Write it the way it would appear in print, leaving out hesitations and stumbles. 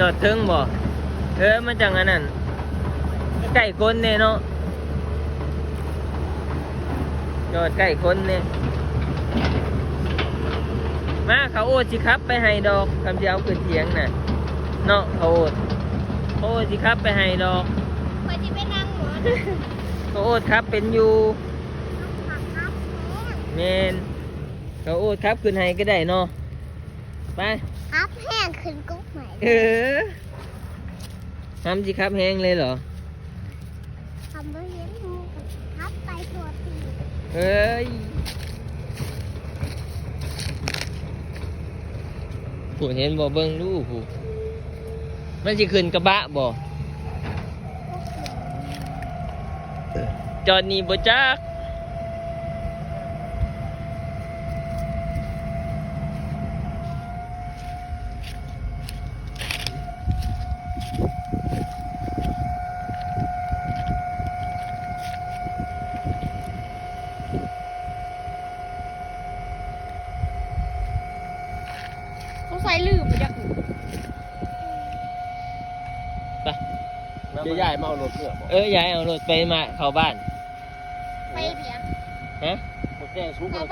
จอดถึงบ่มันจังอันนั้นใกล้คนเนี่ยเนาะจอดใกล้คนเนี่ยมาเขาโอดสิครับไปให้ดอกคำที่เอาขึ้นเถียงน่ะเนาะเขาโอดสิครับไปให้ดอกไปที่ไปนั่งหมด เขาโอดครับเป็นอยู่เมนเขาโอดครับขึ้นให้ก็ได้เนาะไปครับแห้งขึ้นกุ๊กใหม่ทำสิครับแห้งเลยเหรอทำไม่เห็นมูครับไปตัวตีผู้เห็นบ่เบิ่งดูผู้มันสิขึ้นกระบะบ่จอดนี่บ่จักเขาใส่ลืมจักไปจะย้ายมาเอารถเพื่อบอกย้ายเอารถไปมาเข้าบ้านไปเดี๋ยวฮะ แก้ชุก